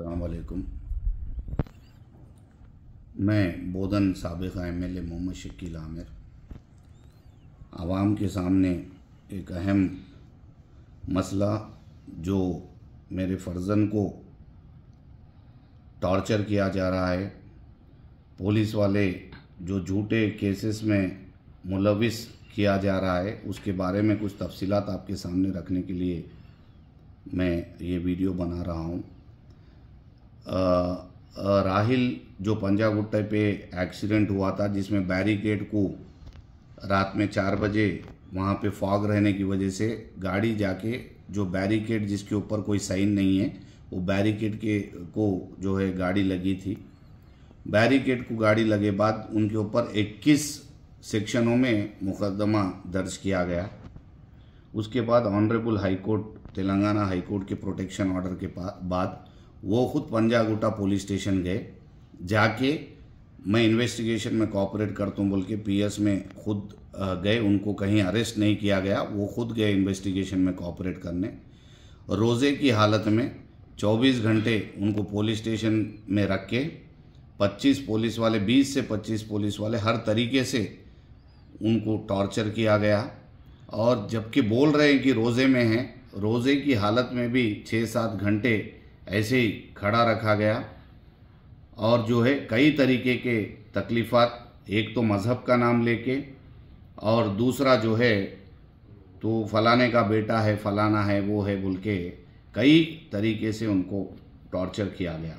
अस्सलाम वालेकुम। मैं बोधन साबिक़ा एमएलए मोहम्मद शकील आमिर आवाम के सामने एक अहम मसला जो मेरे फ़र्ज़न को टॉर्चर किया जा रहा है, पुलिस वाले जो झूठे केसेस में मुलविस किया जा रहा है, उसके बारे में कुछ तफसीलात आपके सामने रखने के लिए मैं ये वीडियो बना रहा हूँ। राहिल जो पंजागुट्टा पे एक्सीडेंट हुआ था, जिसमें बैरिकेड को रात में 4 बजे वहाँ पे फॉग रहने की वजह से गाड़ी जाके जो बैरिकेड जिसके ऊपर कोई साइन नहीं है, वो बैरिकेड को जो है गाड़ी लगी थी। बैरिकेड को गाड़ी लगे बाद उनके ऊपर 21 सेक्शनों में मुकदमा दर्ज किया गया। उसके बाद honourable high court, Telangana high court के प्रोटेक्शन ऑर्डर के बाद वो खुद पंजागुट्टा पुलिस स्टेशन गए। जाके मैं इन्वेस्टिगेशन में कोऑपरेट करता हूँ बोल के पीएस में खुद गए, उनको कहीं अरेस्ट नहीं किया गया, वो खुद गए इन्वेस्टिगेशन में कोऑपरेट करने। रोज़े की हालत में 24 घंटे उनको पुलिस स्टेशन में रख के 25 पुलिस वाले, 20 से 25 पुलिस वाले हर तरीके से उनको टॉर्चर किया गया। और जबकि बोल रहे हैं कि रोज़े में हैं, रोज़े की हालत में भी 6-7 घंटे ऐसे ही खड़ा रखा गया। और जो है कई तरीके के तकलीफ़ात, एक तो मज़हब का नाम लेके, और दूसरा जो है तो फलाने का बेटा है, फलाना है, वो है बोल के कई तरीके से उनको टॉर्चर किया गया।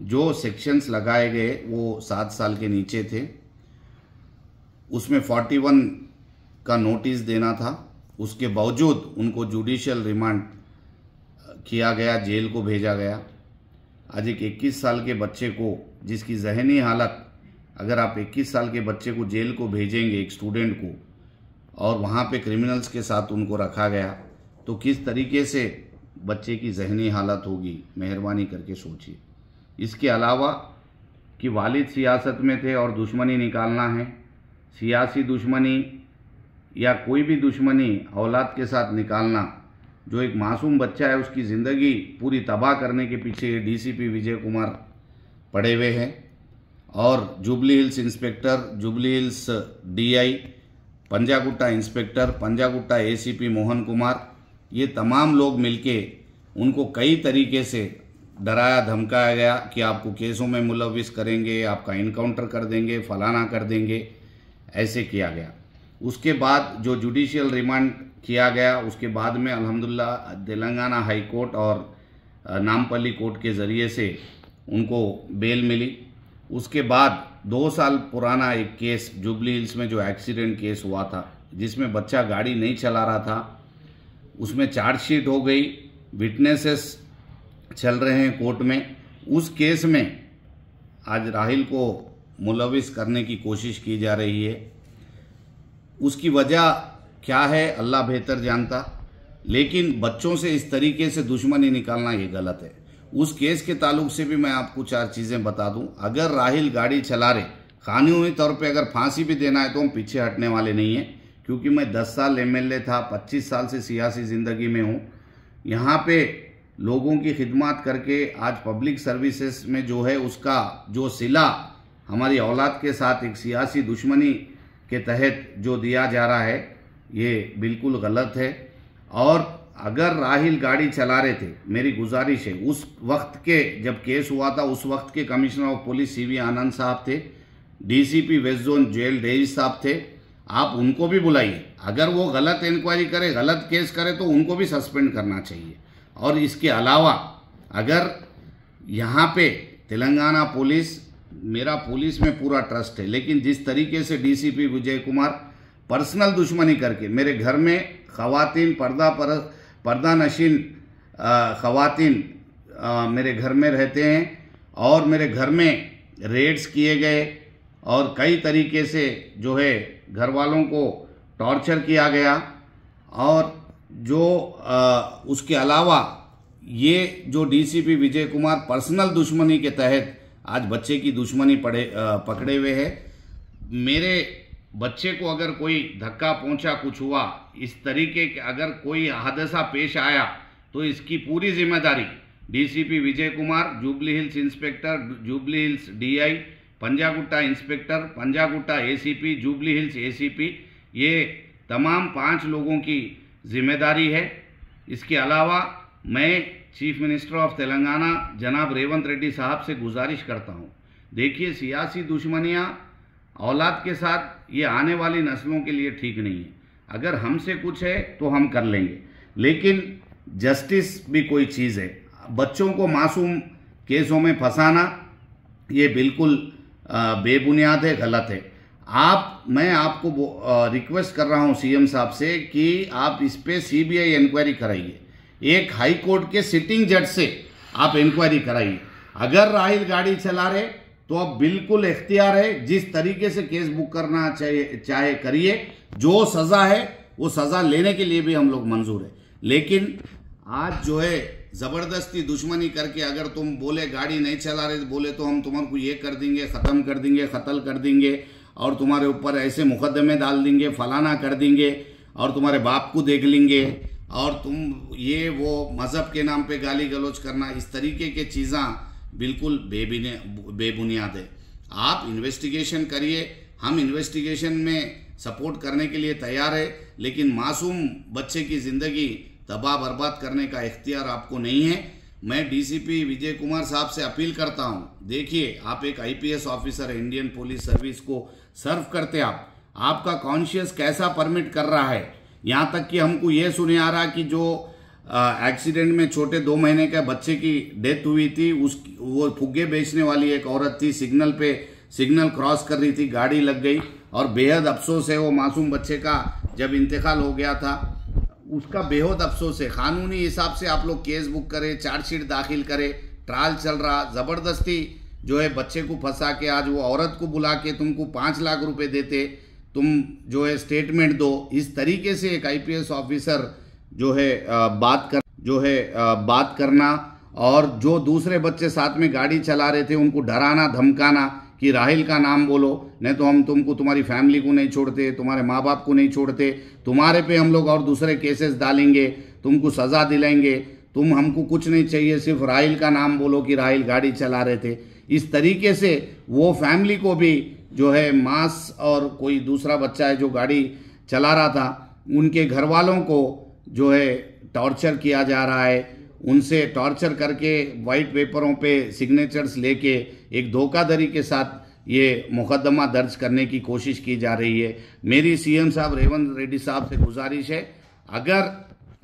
जो सेक्शंस लगाए गए वो 7 साल के नीचे थे, उसमें 41 का नोटिस देना था। उसके बावजूद उनको जुडिशियल रिमांड किया गया, जेल को भेजा गया। आज एक 21 साल के बच्चे को, जिसकी जहनी हालत, अगर आप 21 साल के बच्चे को जेल को भेजेंगे, एक स्टूडेंट को, और वहाँ पे क्रिमिनल्स के साथ उनको रखा गया, तो किस तरीके से बच्चे की जहनी हालत होगी, मेहरबानी करके सोचिए। इसके अलावा कि वालिद सियासत में थे और दुश्मनी निकालना है, सियासी दुश्मनी या कोई भी दुश्मनी औलाद के साथ निकालना, जो एक मासूम बच्चा है उसकी ज़िंदगी पूरी तबाह करने के पीछे डीसीपी विजय कुमार पड़े हुए हैं। और jubilee Hills inspector, Jubilee Hills DI, Panjagutta inspector, Panjagutta ACP Mohan Kumar, ये तमाम लोग मिलके उनको कई तरीके से डराया धमकाया गया कि आपको केसों में मुलविस करेंगे, आपका इनकाउंटर कर देंगे, फलाना कर देंगे, ऐसे किया गया। उसके बाद जो जुडिशियल रिमांड किया गया, उसके बाद में अल्हम्दुलिल्लाह तेलंगाना हाई कोर्ट और नामपल्ली कोर्ट के ज़रिए से उनको बेल मिली। उसके बाद 2 साल पुराना एक केस जुबली हिल्स में जो एक्सीडेंट केस हुआ था, जिसमें बच्चा गाड़ी नहीं चला रहा था, उसमें चार्जशीट हो गई, विटनेसेस चल रहे हैं कोर्ट में। उस केस में आज राहिल को मुलविस करने की कोशिश की जा रही है। उसकी वजह क्या है अल्लाह बेहतर जानता, लेकिन बच्चों से इस तरीके से दुश्मनी निकालना ये गलत है। उस केस के ताल्लुक से भी मैं आपको 4 चीज़ें बता दूं। अगर राहिल गाड़ी चला रहे, कानूनी तौर पे अगर फांसी भी देना है तो हम पीछे हटने वाले नहीं हैं, क्योंकि मैं 10 साल एमएलए था, 25 साल से सियासी ज़िंदगी में हूँ। यहाँ पे लोगों की खिदमत करके आज पब्लिक सर्विसेज में जो है उसका जो सिला हमारी औलाद के साथ एक सियासी दुश्मनी के तहत जो दिया जा रहा है, ये बिल्कुल गलत है। और अगर राहिल गाड़ी चला रहे थे, मेरी गुजारिश है, उस वक्त के जब केस हुआ था, उस वक्त के commissioner of police CV Anand साहब थे, DCP west zone Joel Davis साहब थे, आप उनको भी बुलाइए। अगर वो गलत इंक्वायरी करे, गलत केस करे, तो उनको भी सस्पेंड करना चाहिए। और इसके अलावा अगर यहाँ पे तेलंगाना पुलिस, मेरा पुलिस में पूरा ट्रस्ट है, लेकिन जिस तरीके से डीसीपी विजय कुमार पर्सनल दुश्मनी करके मेरे घर में ख़वातीन, पर्दा नशीन ख़वातीन मेरे घर में रहते हैं, और मेरे घर में रेड्स किए गए और कई तरीके से जो है घर वालों को टॉर्चर किया गया। और जो उसके अलावा ये जो डीसीपी विजय कुमार पर्सनल दुश्मनी के तहत आज बच्चे की दुश्मनी पकड़े हुए है। मेरे बच्चे को अगर कोई धक्का पहुंचा, कुछ हुआ इस तरीके के, अगर कोई हादसा पेश आया, तो इसकी पूरी जिम्मेदारी DCP Vijay Kumar, Jubilee Hills inspector, Jubilee Hills DI, Panjagutta inspector, Panjagutta ACP, Jubilee Hills ACP, ये तमाम 5 लोगों की जिम्मेदारी है। इसके अलावा मैं चीफ मिनिस्टर ऑफ तेलंगाना जनाब रेवंत रेड्डी साहब से गुजारिश करता हूँ, देखिए सियासी दुश्मनियाँ औलाद के साथ ये आने वाली नस्लों के लिए ठीक नहीं है। अगर हमसे कुछ है तो हम कर लेंगे, लेकिन जस्टिस भी कोई चीज़ है। बच्चों को मासूम केसों में फंसाना ये बिल्कुल बेबुनियाद है, गलत है। मैं आपको रिक्वेस्ट कर रहा हूं सीएम साहब से कि आप इस पे सीबीआई इंक्वायरी कराइए। एक हाई कोर्ट के सिटिंग जज से आप इंक्वायरी कराइए। अगर राहिल गाड़ी चला रहे तो अब बिल्कुल इख्तियार है, जिस तरीके से केस बुक करना चाहे करिए। जो सज़ा है वो सज़ा लेने के लिए भी हम लोग मंजूर है, लेकिन आज जो है ज़बरदस्ती दुश्मनी करके अगर तुम बोले गाड़ी नहीं चला रहे बोले तो हम तुम्हारे ये कर देंगे, ख़त्म कर देंगे, कत्ल कर देंगे और तुम्हारे ऊपर ऐसे मुकदमे डाल देंगे, फलाना कर देंगे और तुम्हारे बाप को देख लेंगे और तुम ये वो मज़हब के नाम पे गाली गलौज करना, इस तरीके के चीज़ें बिल्कुल बेबुनियाद है। आप इन्वेस्टिगेशन करिए, हम इन्वेस्टिगेशन में सपोर्ट करने के लिए तैयार है, लेकिन मासूम बच्चे की ज़िंदगी तबाह बर्बाद करने का इख्तियार आपको नहीं है। मैं डीसीपी विजय कुमार साहब से अपील करता हूं, देखिए आप एक आईपीएस ऑफिसर है, इंडियन पुलिस सर्विस को सर्व करते आपका कॉन्शियस कैसा परमिट कर रहा है। यहाँ तक कि हमको ये सुने आ रहा कि जो एक्सीडेंट में छोटे 2 महीने के बच्चे की डेथ हुई थी, वो फुग्गे बेचने वाली एक औरत थी, सिग्नल क्रॉस कर रही थी, गाड़ी लग गई और बेहद अफसोस है वो मासूम बच्चे का जब इंतकाल हो गया था, उसका बेहद अफसोस है। कानूनी हिसाब से आप लोग केस बुक करें, चार्जशीट दाखिल करें, ट्रायल चल रहा, ज़बरदस्ती जो है बच्चे को फंसा के आज वो औरत को बुला के तुमको 5 लाख रुपए देते, तुम जो है स्टेटमेंट दो। इस तरीके से एक आईपीएस ऑफिसर जो है बात करना और जो दूसरे बच्चे साथ में गाड़ी चला रहे थे उनको डराना धमकाना कि राहिल का नाम बोलो, नहीं तो हम तुमको तुम्हारी फैमिली को नहीं छोड़ते, तुम्हारे माँ बाप को नहीं छोड़ते, तुम्हारे पे हम लोग और दूसरे केसेस डालेंगे, तुमको सज़ा दिलाएंगे, तुम हमको कुछ नहीं चाहिए, सिर्फ राहिल का नाम बोलो कि राहिल गाड़ी चला रहे थे। इस तरीके से वो फैमिली को भी जो है मास और कोई दूसरा बच्चा है जो गाड़ी चला रहा था, उनके घर वालों को जो है टॉर्चर किया जा रहा है, उनसे टॉर्चर करके वाइट पेपरों पे सिग्नेचर्स लेके एक धोखाधड़ी के साथ ये मुकदमा दर्ज करने की कोशिश की जा रही है। मेरी सीएम साहब रेवंत रेड्डी साहब से गुजारिश है, अगर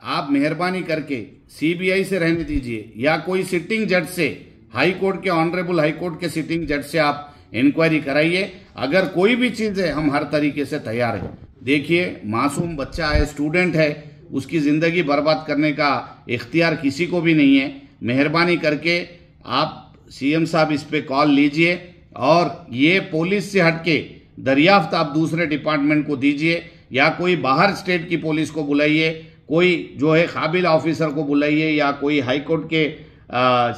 आप मेहरबानी करके सीबीआई से रहने दीजिए या कोई सिटिंग जज से, हाई कोर्ट के ऑनरेबल हाई कोर्ट के सिटिंग जज से आप इंक्वायरी कराइए। अगर कोई भी चीज़ है हम हर तरीके से तैयार हैं। देखिए मासूम बच्चा है, स्टूडेंट है, उसकी ज़िंदगी बर्बाद करने का इख्तियार किसी को भी नहीं है। मेहरबानी करके आप सीएम साहब इस पे कॉल लीजिए और ये पुलिस से हटके दरियाफ्त आप दूसरे डिपार्टमेंट को दीजिए या कोई बाहर स्टेट की पुलिस को बुलाइए, कोई जो है काबिल ऑफिसर को बुलाइए या कोई हाई कोर्ट के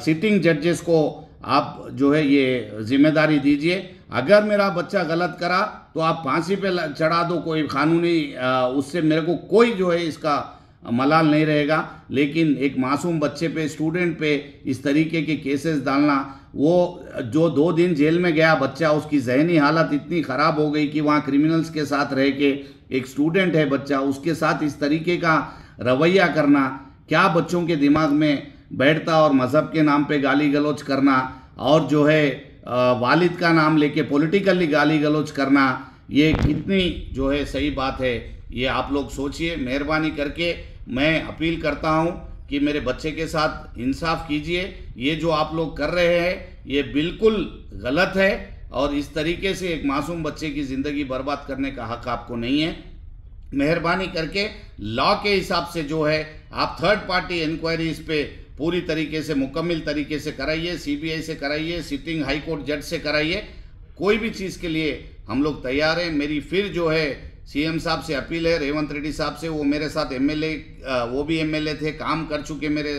सिटिंग जजेस को आप जो है ये जिम्मेदारी दीजिए। अगर मेरा बच्चा गलत करा तो आप फांसी पे चढ़ा दो, कोई कानूनी उससे मेरे को कोई जो है इसका मलाल नहीं रहेगा, लेकिन एक मासूम बच्चे पे, स्टूडेंट पे इस तरीके के केसेस डालना, वो जो 2 दिन जेल में गया बच्चा, उसकी जहनी हालत इतनी ख़राब हो गई कि वहाँ क्रिमिनल्स के साथ रह के, एक स्टूडेंट है बच्चा, उसके साथ इस तरीके का रवैया करना क्या बच्चों के दिमाग में बैठता, और मज़हब के नाम पे गाली गलौज करना और जो है वालिद का नाम लेके पॉलिटिकली गाली गलौज करना, ये कितनी जो है सही बात है, ये आप लोग सोचिए। मेहरबानी करके मैं अपील करता हूँ कि मेरे बच्चे के साथ इंसाफ कीजिए। ये जो आप लोग कर रहे हैं ये बिल्कुल गलत है और इस तरीके से एक मासूम बच्चे की ज़िंदगी बर्बाद करने का हक आपको नहीं है। मेहरबानी करके लॉ के हिसाब से जो है आप थर्ड पार्टी इंक्वायरी इस पे पूरी तरीके से मुकम्मल तरीके से कराइए, सीबीआई से कराइए, सिटिंग हाई कोर्ट जज से कराइए। कोई भी चीज़ के लिए हम लोग तैयार हैं। मेरी फिर जो है सीएम साहब से अपील है, रेवंत रेड्डी साहब से, वो मेरे साथ एमएलए, वो भी एमएलए थे, काम कर चुके मेरे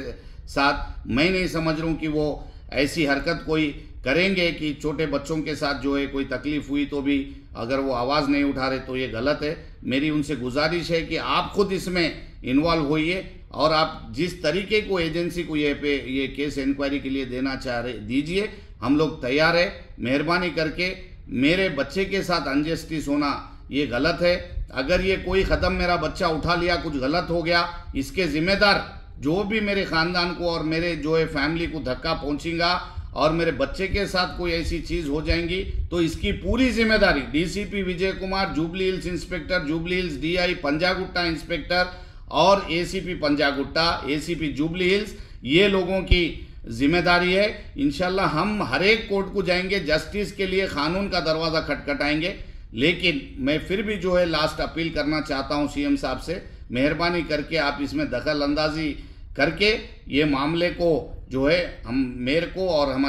साथ। मैं नहीं समझ रहा हूँ कि वो ऐसी हरकत कोई करेंगे कि छोटे बच्चों के साथ जो है कोई तकलीफ हुई तो भी अगर वो आवाज़ नहीं उठा रहे तो ये गलत है। मेरी उनसे गुजारिश है कि आप खुद इसमें इन्वॉल्व होइए और आप जिस तरीके को एजेंसी को ये केस इंक्वायरी के लिए देना चाह रहे दीजिए, हम लोग तैयार है। मेहरबानी करके मेरे बच्चे के साथ अनजस्टिस होना ये गलत है। अगर ये कोई कदम मेरा बच्चा उठा लिया, कुछ गलत हो गया, इसके जिम्मेदार जो भी मेरे खानदान को और मेरे जो है फैमिली को धक्का पहुंचेगा और मेरे बच्चे के साथ कोई ऐसी चीज हो जाएंगी तो इसकी पूरी जिम्मेदारी DCP Vijay Kumar, Jubilee Hills inspector, Jubilee Hills DI Panjagutta inspector और एसीपी पंजागुट्टा, एसीपी जुबली हिल्स, ये लोगों की जिम्मेदारी है। इंशाल्लाह हम हर एक कोर्ट को जाएंगे, जस्टिस के लिए कानून का दरवाजा खटखटाएंगे। लेकिन मैं फिर भी जो है लास्ट अपील करना चाहता हूं सीएम साहब से, मेहरबानी करके आप इसमें दखल अंदाजी करके ये मामले को जो है हम मेरे को और हमारे